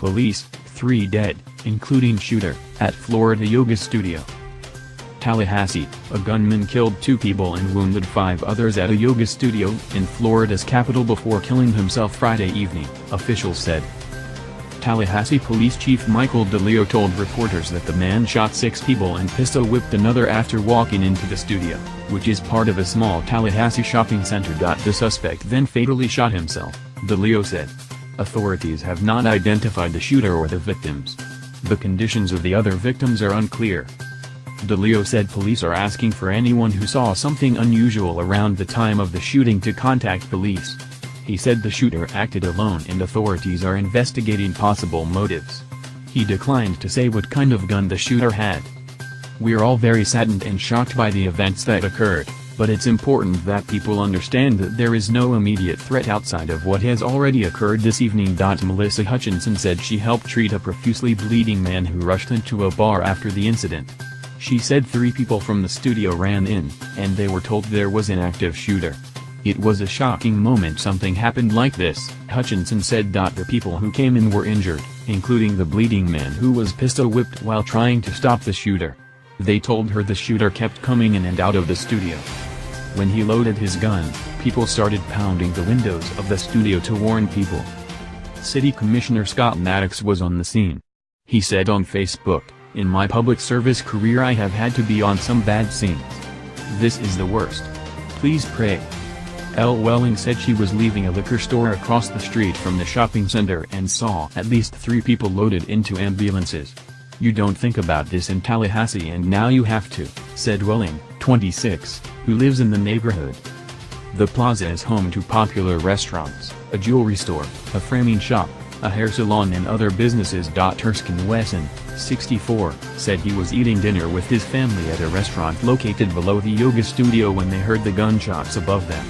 Police, 3 dead, including shooter, at Florida yoga studio. Tallahassee, a gunman killed 2 people and wounded 5 others at a yoga studio in Florida's capital before killing himself Friday evening, officials said. Tallahassee Police Chief Michael DeLeo told reporters that the man shot 6 people and pistol-whipped another after walking into the studio, which is part of a small Tallahassee shopping center. The suspect then fatally shot himself, DeLeo said. Authorities have not identified the shooter or the victims. The conditions of the other victims are unclear. DeLeo said police are asking for anyone who saw something unusual around the time of the shooting to contact police. He said the shooter acted alone and authorities are investigating possible motives. He declined to say what kind of gun the shooter had. "We're all very saddened and shocked by the events that occurred, but it's important that people understand that there is no immediate threat outside of what has already occurred this evening." Melissa Hutchinson said she helped treat a profusely bleeding man who rushed into a bar after the incident. She said 3 people from the studio ran in, and they were told there was an active shooter. "It was a shocking moment something happened like this," Hutchinson said. The people who came in were injured, including the bleeding man who was pistol-whipped while trying to stop the shooter. They told her the shooter kept coming in and out of the studio. When he loaded his gun, people started pounding the windows of the studio to warn people. City Commissioner Scott Maddox was on the scene. He said on Facebook, "In my public service career I have had to be on some bad scenes. This is the worst. Please pray." Elle Welling said she was leaving a liquor store across the street from the shopping center and saw at least 3 people loaded into ambulances. "You don't think about this in Tallahassee and now you have to," said Welling, 26, who lives in the neighborhood. The plaza is home to popular restaurants, a jewelry store, a framing shop, a hair salon and other businesses. Erskine Wesson, 64, said he was eating dinner with his family at a restaurant located below the yoga studio when they heard the gunshots above them.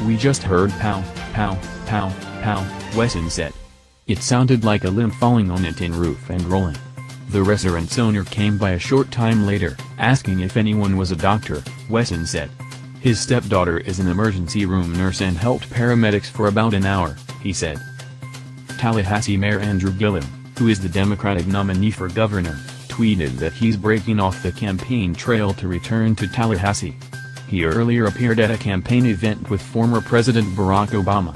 "We just heard pow, pow, pow, pow," Wesson said. "It sounded like a limb falling on a tin roof and rolling." The restaurant's owner came by a short time later, asking if anyone was a doctor, Wesson said. His stepdaughter is an emergency room nurse and helped paramedics for about an hour, he said. Tallahassee Mayor Andrew Gillum, who is the Democratic nominee for governor, tweeted that he's breaking off the campaign trail to return to Tallahassee. He earlier appeared at a campaign event with former President Barack Obama.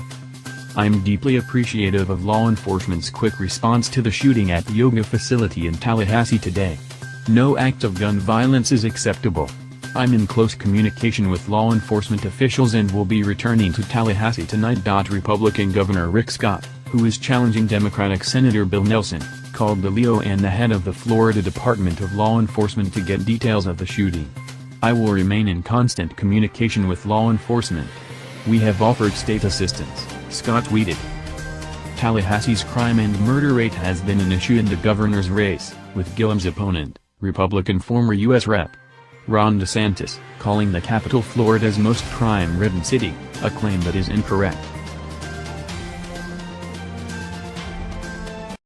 "I'm deeply appreciative of law enforcement's quick response to the shooting at the yoga facility in Tallahassee today. No act of gun violence is acceptable. I'm in close communication with law enforcement officials and will be returning to Tallahassee tonight." Republican Governor Rick Scott, who is challenging Democratic Senator Bill Nelson, called DeLeo and the head of the Florida Department of Law Enforcement to get details of the shooting. "I will remain in constant communication with law enforcement. We have offered state assistance," Scott tweeted. Tallahassee's crime and murder rate has been an issue in the governor's race, with Gillum's opponent, Republican former U.S. Rep. Ron DeSantis, calling the capital Florida's most crime-ridden city, a claim that is incorrect.